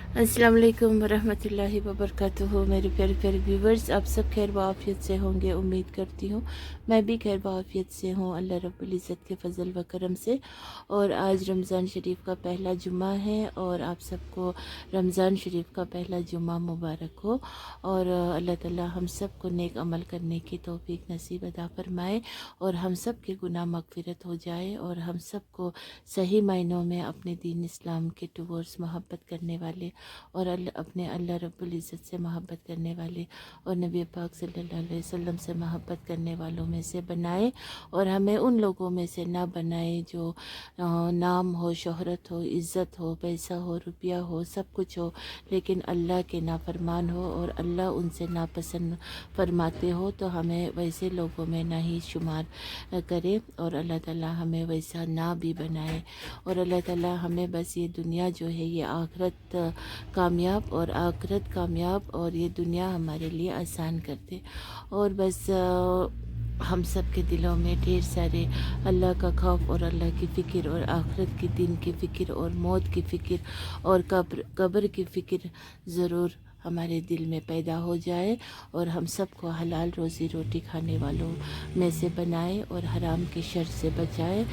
अस्सलाम वालेकुम वरहमतुल्लाहि वबरकातुहू। मेरे प्यारे प्यारे व्यूवर्स, आप सब खैर वाफ़ियत से होंगे, उम्मीद करती हूँ। मैं भी खैर वाफ़ियत से हूँ, अल्लाह रब्बुल इज़्ज़त के फ़ज़ल व करम से। और आज रमज़ान शरीफ का पहला जुम्मा है और आप सबको रमज़ान शरीफ का पहला जुम्मा मुबारक हो। और अल्लाह ताला हम सब को नेक अमल करने की तौफीक नसीब अता फ़रमाए और हम सब के गुनाह मग़फ़िरत हो जाए और हम सब को सही मायनों में अपने दीन इस्लाम के टुवर्ड्स मोहब्बत करने वाले और अपने अल्लाह रब्बुल इज़्ज़त से मोहब्बत करने वाले और नबी पाक सल्लल्लाहु अलैहि वसल्लम से मोहब्बत करने वालों में से बनाए और हमें उन लोगों में से ना बनाए जो नाम हो, शोहरत हो, इज़्ज़त हो, पैसा हो, रुपया हो, सब कुछ हो, लेकिन अल्लाह के नाफरमान हो और अल्लाह उनसे नापसंद फरमाते हो, तो हमें वैसे लोगों में ना ही शुमार करे और अल्लाह ताला हमें वैसा ना भी बनाए। और अल्लाह ताला हमें बस ये दुनिया जो है ये आखिरत कामयाब और आखिरत कामयाब और ये दुनिया हमारे लिए आसान कर दे। और बस हम सब के दिलों में ढेर सारे अल्लाह का खौफ और अल्लाह की फ़िक्र और आखिरत के दिन की फ़िक्र और मौत की फ़िक्र और कब्र की फ़िक्र ज़रूर हमारे दिल में पैदा हो जाए और हम सबको हलाल रोज़ी रोटी खाने वालों में से बनाए और हराम के शर से बचाए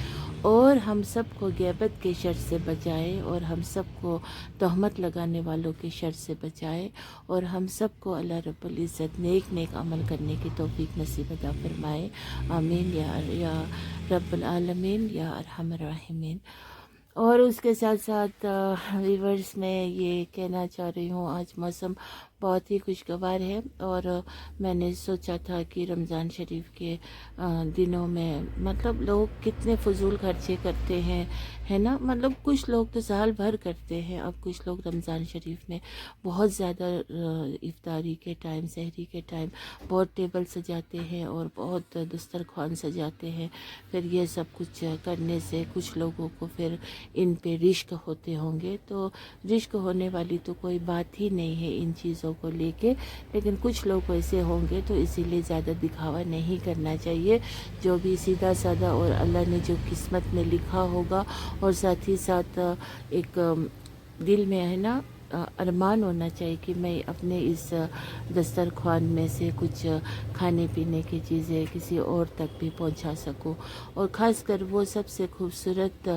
और हम सबको ग़ैबत के शर से बचाए और हम सबको तहमत लगाने वालों के शर से बचाए और हम सबको अल्लाह रब्बुल इज़्ज़त नेक नेक अमल करने की तौफीक नसीब अता फ़रमाए। आमीन या रब्बुल आलमीन या अरहमर राहिमीन। और उसके साथ साथ व्यूअर्स में ये कहना चाह रही हूँ, आज मौसम बहुत ही खुशगवार है और मैंने सोचा था कि रमज़ान शरीफ के दिनों में मतलब लोग कितने फ़ुज़ूल खर्चे करते हैं, है ना। मतलब कुछ लोग तो साल भर करते हैं, अब कुछ लोग रमज़ान शरीफ में बहुत ज़्यादा इफ्तारी के टाइम, सहरी के टाइम बहुत टेबल सजाते हैं और बहुत दस्तरखान सजाते हैं। फिर ये सब कुछ करने से कुछ लोगों को फिर इन पे रिश्क होते होंगे, तो रिश्क होने वाली तो कोई बात ही नहीं है इन चीज़ों को लेके, लेकिन कुछ लोग ऐसे होंगे तो इसीलिए ज़्यादा दिखावा नहीं करना चाहिए। जो भी सीधा साधा और अल्लाह ने जो किस्मत में लिखा होगा और साथ ही साथ एक दिल में है ना अरमान होना चाहिए कि मैं अपने इस दस्तरखान में से कुछ खाने पीने की चीज़ें किसी और तक भी पहुंचा सकूं। और ख़ासकर वो सबसे खूबसूरत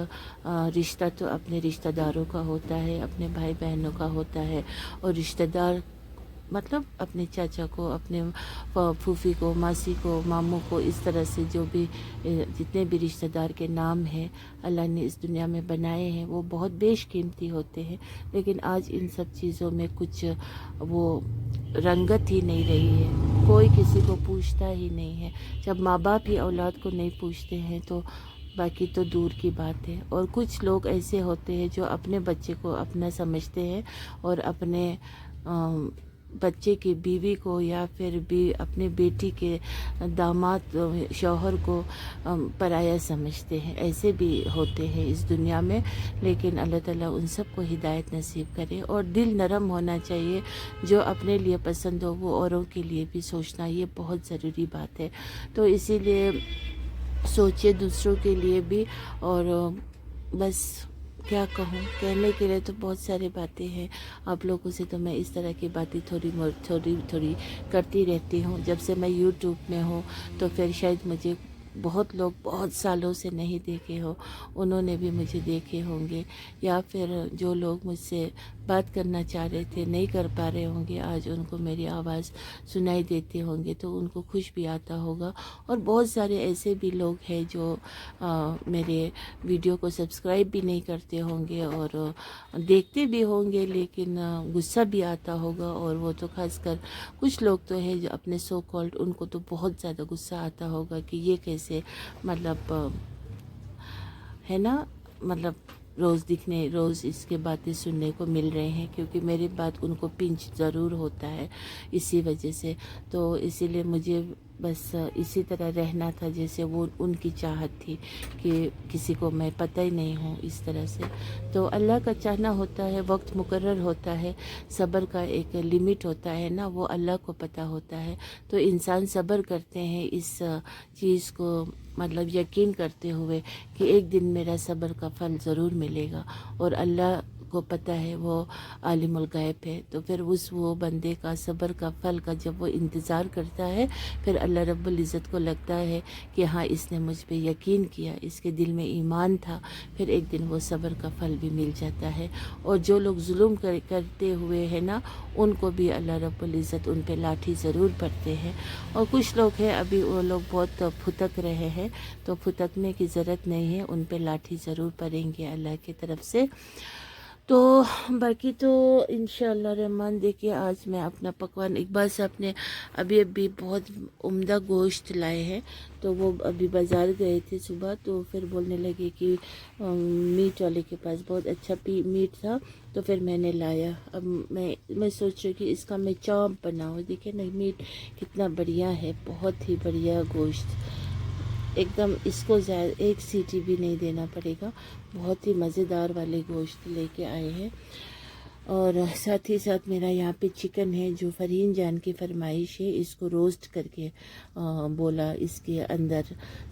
रिश्ता तो अपने रिश्तेदारों का होता है, अपने भाई बहनों का होता है। और रिश्तेदार मतलब अपने चाचा को, अपने फूफी को, मासी को, मामू को, इस तरह से जो भी जितने भी रिश्तेदार के नाम हैं अल्लाह ने इस दुनिया में बनाए हैं वो बहुत बेशकीमती होते हैं। लेकिन आज इन सब चीज़ों में कुछ वो रंगत ही नहीं रही है, कोई किसी को पूछता ही नहीं है। जब माँ बाप ही औलाद को नहीं पूछते हैं तो बाकी तो दूर की बात है। और कुछ लोग ऐसे होते हैं जो अपने बच्चे को अपना समझते हैं और अपने बच्चे की बीवी को या फिर भी अपने बेटी के दामाद शौहर को पराया समझते हैं। ऐसे भी होते हैं इस दुनिया में, लेकिन अल्लाह ताला उन सब को हिदायत नसीब करे। और दिल नरम होना चाहिए, जो अपने लिए पसंद हो वो औरों के लिए भी सोचना, ये बहुत ज़रूरी बात है। तो इसीलिए सोचिए दूसरों के लिए भी। और बस क्या कहूँ, कहने के लिए तो बहुत सारी बातें हैं। आप लोगों से तो मैं इस तरह की बातें थोड़ी करती रहती हूँ। जब से मैं यूट्यूब में हूँ तो फिर शायद मुझे बहुत लोग बहुत सालों से नहीं देखे हो, उन्होंने भी मुझे देखे होंगे। या फिर जो लोग मुझसे बात करना चाह रहे थे नहीं कर पा रहे होंगे, आज उनको मेरी आवाज़ सुनाई देती होंगे तो उनको खुश भी आता होगा। और बहुत सारे ऐसे भी लोग हैं जो मेरे वीडियो को सब्सक्राइब भी नहीं करते होंगे और देखते भी होंगे, लेकिन गुस्सा भी आता होगा। और वो तो खासकर कुछ लोग तो है जो अपने सो कॉल्ड, उनको तो बहुत ज़्यादा गुस्सा आता होगा कि ये कैसे मतलब है ना, मतलब रोज़ इसके बातें सुनने को मिल रहे हैं, क्योंकि मेरी बात उनको पिंच ज़रूर होता है इसी वजह से। तो इसीलिए मुझे बस इसी तरह रहना था जैसे वो उनकी चाहत थी कि किसी को मैं पता ही नहीं हूँ इस तरह से। तो अल्लाह का चाहना होता है, वक्त मुकर्रर होता है, सब्र का एक लिमिट होता है ना, वो अल्लाह को पता होता है। तो इंसान सब्र करते हैं इस चीज़ को मतलब यकीन करते हुए कि एक दिन मेरा सब्र का फल ज़रूर मिलेगा। और अल्लाह को पता है वो आलिमुल गायब है, तो फिर वो बंदे का सब्र का फल का जब वो इंतज़ार करता है, फिर अल्लाह रब्बुल इज़्ज़त को लगता है कि हाँ इसने मुझ पे यकीन किया, इसके दिल में ईमान था, फिर एक दिन वो सब्र का फल भी मिल जाता है। और जो लोग जुल्म करते हुए हैं ना, उनको भी अल्लाह रब्बुल इज़्ज़त उन पे लाठी ज़रूर पड़ते हैं। और कुछ लोग हैं अभी वो लोग बहुत फुतक रहे हैं, तो फुतकने की ज़रूरत नहीं है, उन पे लाठी ज़रूर पड़ेंगे अल्लाह की तरफ से। तो बाकी तो इंशाअल्लाह रहमान देखिए, आज मैं अपना पकवान इकबाल साहब ने अभी बहुत उम्दा गोश्त लाए हैं, तो वो अभी बाज़ार गए थे सुबह, तो फिर बोलने लगे कि मीट वाले के पास बहुत अच्छा मीट था, तो फिर मैंने लाया। अब मैं सोच रही हूँ कि इसका मैं चाप बनाऊँ। देखिए ना मीट कितना बढ़िया है, बहुत ही बढ़िया गोश्त, एकदम इसको एक सीटी भी नहीं देना पड़ेगा, बहुत ही मज़ेदार वाले गोश्त लेके आए हैं। और साथ ही साथ मेरा यहाँ पे चिकन है, जो फरहीन जान की फरमाइश है, इसको रोस्ट करके बोला इसके अंदर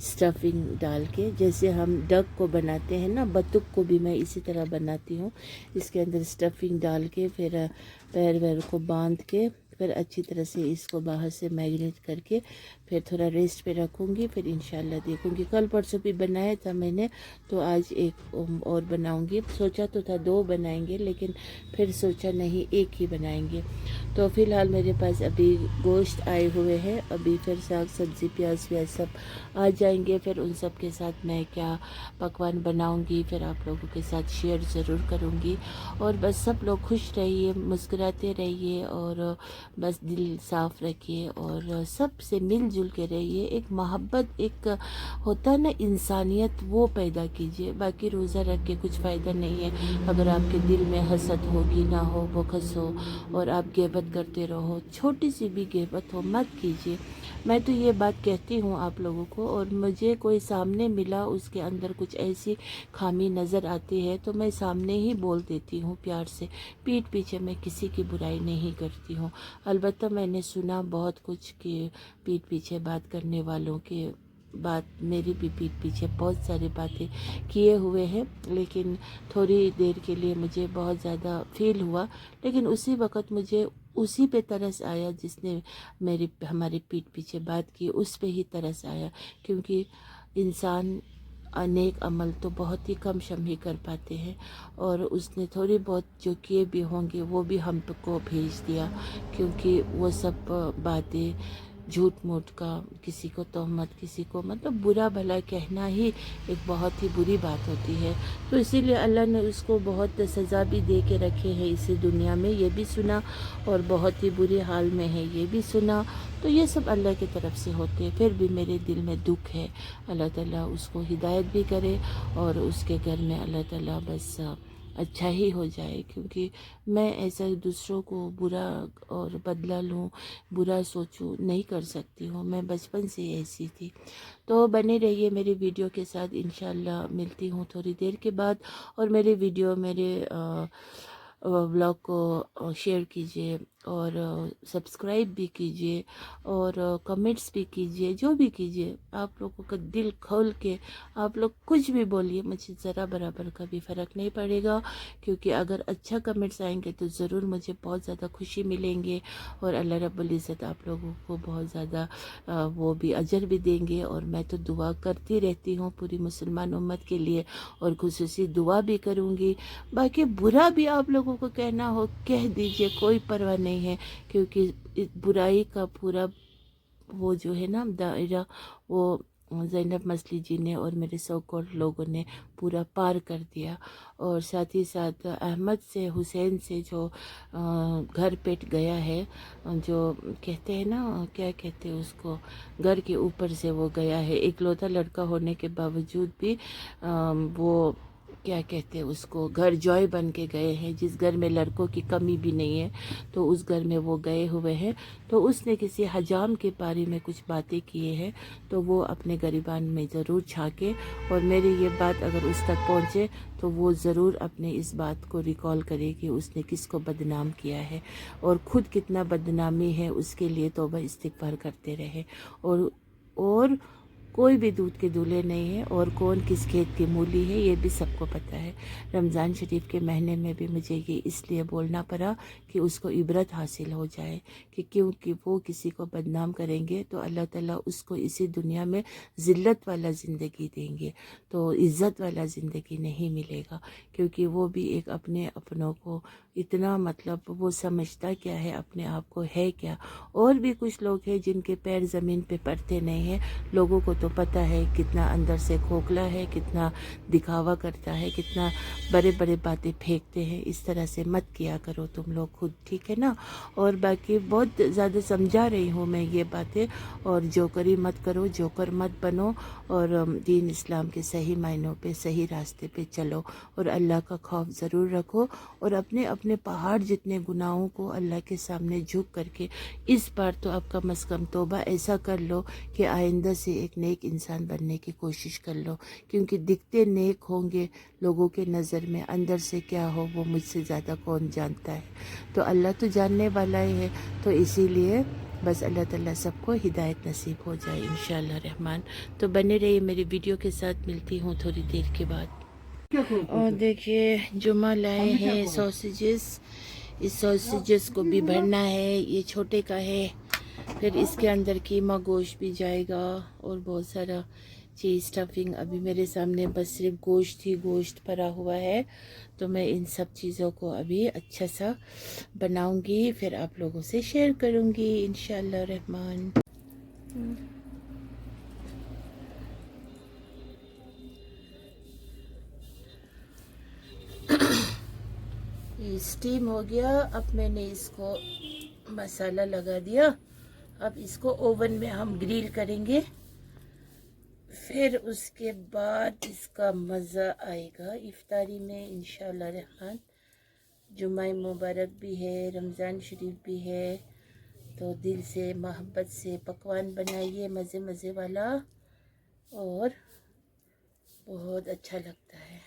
स्टफिंग डाल के, जैसे हम डक को बनाते हैं ना, बतुख को भी मैं इसी तरह बनाती हूँ। इसके अंदर स्टफिंग डाल के फिर पैर वैर को बांध के फिर अच्छी तरह से इसको बाहर से मैरिनेट करके फिर थोड़ा रेस्ट पे रखूँगी, फिर इंशाल्लाह देखूँगी। कल परसों भी बनाया था मैंने, तो आज एक और बनाऊँगी। सोचा तो था 2 बनाएंगे, लेकिन फिर सोचा नहीं एक ही बनाएंगे। तो फ़िलहाल मेरे पास अभी गोश्त आए हुए हैं, अभी फिर साग सब्ज़ी प्याज व्याज सब आ जाएंगे, फिर उन सब के साथ मैं क्या पकवान बनाऊँगी फिर आप लोगों के साथ शेयर ज़रूर करूँगी। और बस सब लोग खुश रहिए, मुस्कुराते रहिए, और बस दिल साफ़ रखिए, और सब से मिलजुल के रहिए। एक मोहब्बत, एक होता है ना इंसानियत, वो पैदा कीजिए। बाकी रोज़ा रख के कुछ फ़ायदा नहीं है अगर आपके दिल में हसद होगी ना हो, बखस हो, और आप ग़ीबत करते रहो, छोटी सी भी ग़ीबत हो मत कीजिए। मैं तो ये बात कहती हूँ आप लोगों को, और मुझे कोई सामने मिला उसके अंदर कुछ ऐसी खामी नज़र आती है तो मैं सामने ही बोल देती हूँ प्यार से, पीठ पीछे मैं किसी की बुराई नहीं करती हूँ। अलबत्ता मैंने सुना बहुत कुछ कि पीठ पीछे बात करने वालों के बात, मेरी भी पीठ पीछे बहुत सारी बातें किए हुए हैं, लेकिन थोड़ी देर के लिए मुझे बहुत ज़्यादा फील हुआ, लेकिन उसी वक़्त मुझे उसी पे तरस आया जिसने हमारी पीठ पीछे बात की, उस पे ही तरस आया। क्योंकि इंसान अनेक अमल तो बहुत ही कम शम ही कर पाते हैं, और उसने थोड़ी बहुत जो किए भी होंगे वो भी हम को भेज दिया, क्योंकि वो सब बातें झूठ मूठ का, किसी को तोहमत, किसी को मतलब बुरा भला कहना ही एक बहुत ही बुरी बात होती है। तो इसीलिए अल्लाह ने उसको बहुत सज़ा भी दे के रखे हैं इसी दुनिया में, ये भी सुना, और बहुत ही बुरे हाल में है ये भी सुना। तो ये सब अल्लाह की तरफ से होते हैं। फिर भी मेरे दिल में दुख है, अल्लाह ताला उसको हिदायत भी करे, और उसके घर में अल्लाह ताला बस अच्छा ही हो जाए। क्योंकि मैं ऐसा दूसरों को बुरा और बदला लूँ, बुरा सोचूं, नहीं कर सकती हूँ, मैं बचपन से ऐसी थी। तो बने रहिए मेरे वीडियो के साथ, इंशाल्लाह मिलती हूँ थोड़ी देर के बाद। और मेरे वीडियो, मेरे ब्लॉग को शेयर कीजिए, और सब्सक्राइब भी कीजिए, और कमेंट्स भी कीजिए, जो भी कीजिए आप लोगों का दिल खोल के आप लोग कुछ भी बोलिए, मुझे ज़रा बराबर का भी फ़र्क नहीं पड़ेगा। क्योंकि अगर अच्छा कमेंट्स आएंगे तो ज़रूर मुझे बहुत ज़्यादा खुशी मिलेंगे, और अल्लाह रब्बुल इज़्ज़त आप लोगों को बहुत ज़्यादा वो भी अजर भी देंगे। और मैं तो दुआ करती रहती हूँ पूरी मुसलमान उम्मत के लिए, और खुसूसी दुआ भी करूँगी। बाकी बुरा भी आप लोगों को कहना हो कह दीजिए, कोई परवाह नहीं है, क्योंकि बुराई का पूरा वो जो है ना दायरा, वो ज़ैनब मसली जी ने और मेरे सौ-करोड़ लोगों ने पूरा पार कर दिया। और साथ ही साथ अहमद से, हुसैन से जो घर पेट गया है, जो कहते हैं ना, क्या कहते हैं उसको, घर के ऊपर से वो गया है, इकलौता लड़का होने के बावजूद भी वो क्या कहते हैं उसको, घर जॉय बन के गए हैं, जिस घर में लड़कों की कमी भी नहीं है, तो उस घर में वो गए हुए हैं। तो उसने किसी हजाम के बारे में कुछ बातें किए हैं, तो वो अपने गरिबान में ज़रूर झांके, और मेरी ये बात अगर उस तक पहुँचे तो वो ज़रूर अपने इस बात को रिकॉल करे कि उसने किसको बदनाम किया है, और ख़ुद कितना बदनामी है उसके लिए तौबा इस्तिग़फ़ार करते रहे। और کوئی بھی دودھ کے دولہے نہیں ہے، اور کون کس کھیت کی مولی ہے یہ بھی سب کو پتہ ہے۔ رمضان شریف کے مہینے میں بھی مجھے یہ اس لیے بولنا پڑا کہ اس کو عبرت حاصل ہو جائے، کہ کیونکہ وہ کسی کو بدنام کریں گے تو اللہ تعالیٰ اس کو اسی دنیا میں ذلت والا زندگی دیں گے، تو عزت والا زندگی نہیں ملے گا، کیونکہ وہ بھی ایک اپنے اپنوں کو اتنا مطلب وہ سمجھتا کیا ہے، اپنے آپ کو ہے کیا۔ اور بھی کچھ لوگ ہیں جن کے پیر زمین پہ پڑتے نہیں ہیں، لوگوں کو تو پتہ ہے کتنا اندر سے کھوکھلا ہے، کتنا دکھاوا کرتا ہے، کتنا بڑے بڑے باتیں پھینکتے ہیں۔ اس طرح سے مت کیا کرو تم لوگ خود، ٹھیک ہے نا۔ اور باقی بہت زیادہ سمجھا رہی ہوں میں یہ باتیں، اور جوکری مت کرو، جوکر مت بنو، اور دین اسلام کے صحیح معنوں پہ صحیح راستے پہ چلو، اور اللہ کا خوف ضرور رکھو، اور اپنے اپنے پہاڑ جتنے گناہوں کو اللہ کے سامنے جھک کر کے اس بار تو آپ کم از کم توبہ ایسا کر لو کہ آئندہ سے ایک نیک انسان بننے کی کوشش کر لو، کیونکہ دکھتے نیک ہوں گے لوگوں کے نظر میں، اندر سے کیا ہو وہ مجھ سے زیادہ کون جانتا ہے، تو اللہ تو جاننے والا ہی ہے۔ تو اسی لیے بس اللہ تعالیٰ سب کو ہدایت نصیب ہو جائے انشاءاللہ الرحمن۔ تو بنے رہیے میری ویڈیو کے ساتھ، ملتی ہوں تھوڑی دیر کے بعد۔ اور دیکھیے جمعہ لائے ہیں سوسیجز، اس سوسیجز کو بھی بھرنا ہے، یہ چھوٹے کا ہے، پھر اس کے اندر قیمہ گوشت بھی جائے گا، اور بہت سارا چیز اسٹفنگ۔ ابھی میرے سامنے بس صرف گوشت ہی گوشت بھرا ہوا ہے، تو میں ان سب چیزوں کو ابھی اچھا سا بناؤں گی، پھر آپ لوگوں سے شیئر کروں گی انشاءاللہ الرحمن۔ اسٹیم ہو گیا، اب میں نے اس کو مسالہ لگا دیا، اب اس کو اوون میں ہم گریل کریں گے، پھر اس کے بعد اس کا مزہ آئے گا افطاری میں انشاءاللہ الرحمن۔ جمعہ مبارک بھی ہے، رمضان شریف بھی ہے، تو دل سے محبت سے پکوان بنائیے مزے مزے والا، اور بہت اچھا لگتا ہے۔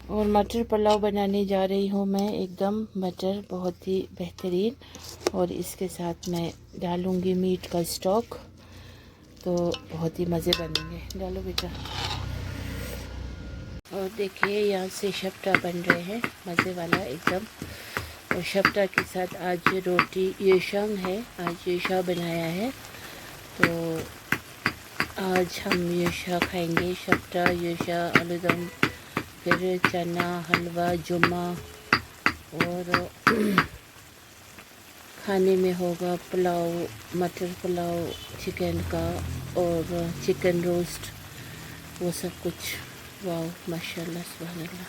اور مٹر پلاؤ بنانے جا رہی ہوں میں، ایک دم مٹر بہت ہی بہترین، اور اس کے ساتھ میں ڈالوں گی میٹ کا اسٹاک، تو بہت ہی مزے بنیں گے۔ ڈالو بیٹا۔ اور دیکھیے یہاں سے شپٹا بن رہے ہیں مزے والا ایک دم، اور شپٹا کے ساتھ آج روٹی یشنگ ہے، آج یشا بنایا ہے، تو آج ہم یشا کھائیں گے، شپٹا یشا آلو دم، پھر چنا حلوہ جمعہ، اور کھانے میں ہوگا پلاؤ، مٹر پلاؤ چکن کا، اور چکن روسٹ، وہ سب کچھ۔ واو ماشاءاللہ سبحان اللہ۔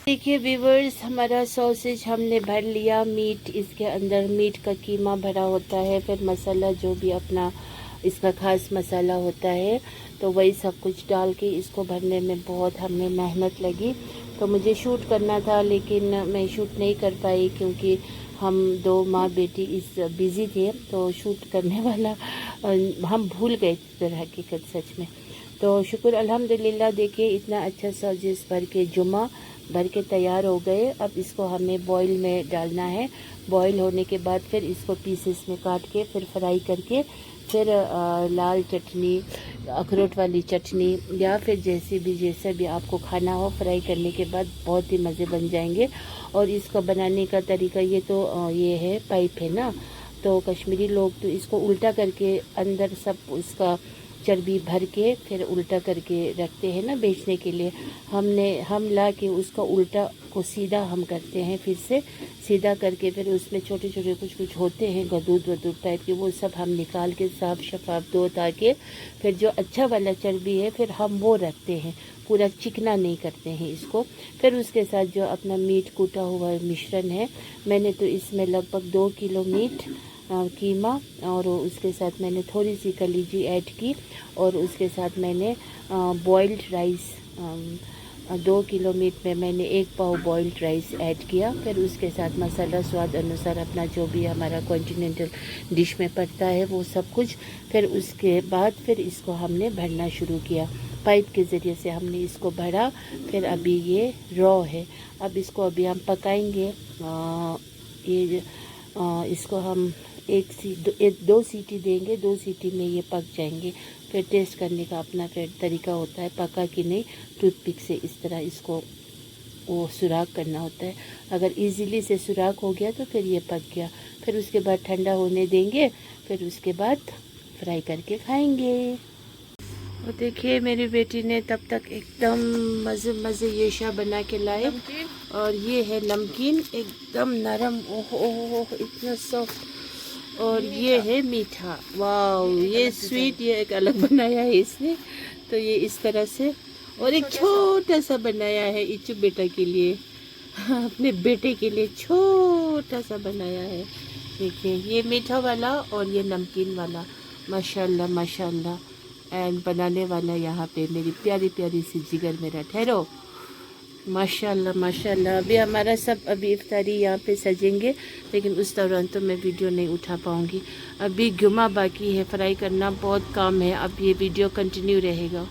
دیکھیے ویورز، ہمارا سوسیج ہم نے بھر لیا، میٹ اس کے اندر میٹ کا قیمہ بھرا ہوتا ہے، پھر مسالہ جو بھی اپنا اس کا خاص مسالہ ہوتا ہے، تو وہی سب کچھ ڈال کے اس کو بھرنے میں بہت ہمیں محنت لگی، تو مجھے شوٹ کرنا تھا لیکن میں شوٹ نہیں کر پائی، کیونکہ ہم دو ماں بیٹی اس بیزی تھے، تو شوٹ کرنے والا ہم بھول گئے در حقیقت سچ میں۔ تو شکر الحمدللہ، دیکھیے اتنا اچھا سوسیز بھر کے جمعہ بھر کے تیار ہو گئے۔ اب اس کو ہمیں بوائل میں ڈالنا ہے، بوائل ہونے کے بعد پھر اس کو پیسز میں کاٹ کے پھر فرائی کر کے، پھر لال چٹنی، اخروٹ والی چٹنی، یا پھر جیسا بھی آپ کو کھانا ہو، فرائی کرنے کے بعد بہت ہی مزے بن جائیں گے۔ اور اس کو بنانے کا طریقہ یہ ہے پائپ ہے نا، تو کشمیری لوگ تو اس کو الٹا کر کے اندر سب اس کا چربی بھر کے پھر الٹا کر کے رکھتے ہیں نا بیچنے کے لیے، ہم لا کے اس کا الٹا کو سیدھا ہم کرتے ہیں، پھر سے سیدھا کر کے پھر اس میں چھوٹے چھوٹے کچھ ہوتے ہیں گدود ٹائپ کے، وہ سب ہم نکال کے صاف شفاف دھو کے پھر جو اچھا والا چربی ہے پھر ہم وہ رکھتے ہیں، پورا چکنا نہیں کرتے ہیں اس کو۔ پھر اس کے ساتھ جو اپنا میٹ کوٹا ہوا مشرن ہے، میں نے تو اس میں لگ بھگ 2 کلو میٹ قیمہ، اور اس کے ساتھ میں نے تھوڑی سی کلیجی ایڈ کی، اور اس کے ساتھ میں نے بوائلڈ رائس، 2 کلو میٹ میں نے 1 پاؤ بوائلڈ رائس ایڈ کیا، پھر اس کے ساتھ مسالہ سواد انوسار اپنا جو بھی ہمارا کانٹیننٹل ڈش میں پڑتا ہے وہ سب کچھ، پھر اس کے بعد پھر اس کو ہم نے بھرنا شروع کیا، پائپ کے ذریعے سے ہم نے اس کو بھرا، پھر ابھی یہ رو ہے، اب اس کو ابھی ہم پکائیں گے، اس کو ہم दो सीटी देंगे, 2 सीटी में ये पक जाएंगे। फिर टेस्ट करने का अपना फिर तरीका होता है, पका कि नहीं, टूथपिक से इस तरह इसको वो सुराख करना होता है। अगर इजीली से सुराख हो गया तो फिर ये पक गया। फिर उसके बाद ठंडा होने देंगे, फिर उसके बाद फ्राई करके खाएंगे। और देखिए मेरी बेटी ने तब तक एकदम मज़े मज़े ये शा बना के लाए। और ये है नमकीन, एकदम नरम, ओह ओह इतना सॉफ्ट। और ये है मीठा, वाह ये स्वीट, ये एक अलग बनाया है इसने। तो ये इस तरह से। और एक छोटा सा बनाया है इच्चू बेटा के लिए, अपने बेटे के लिए छोटा सा बनाया है। देखिए ये मीठा वाला और ये नमकीन वाला, माशाल्लाह माशाल्लाह। एंड बनाने वाला यहाँ पे मेरी प्यारी प्यारी सी जिगर, मेरा ठहरो, माशाल्लाह माशाल्लाह। अभी हमारा सब अभी इफ्तारी यहाँ पे सजेंगे, लेकिन उस दौरान तो मैं वीडियो नहीं उठा पाऊँगी। अभी गुमा बाकी है, फ्राई करना बहुत काम है। अब ये वीडियो कंटिन्यू रहेगा।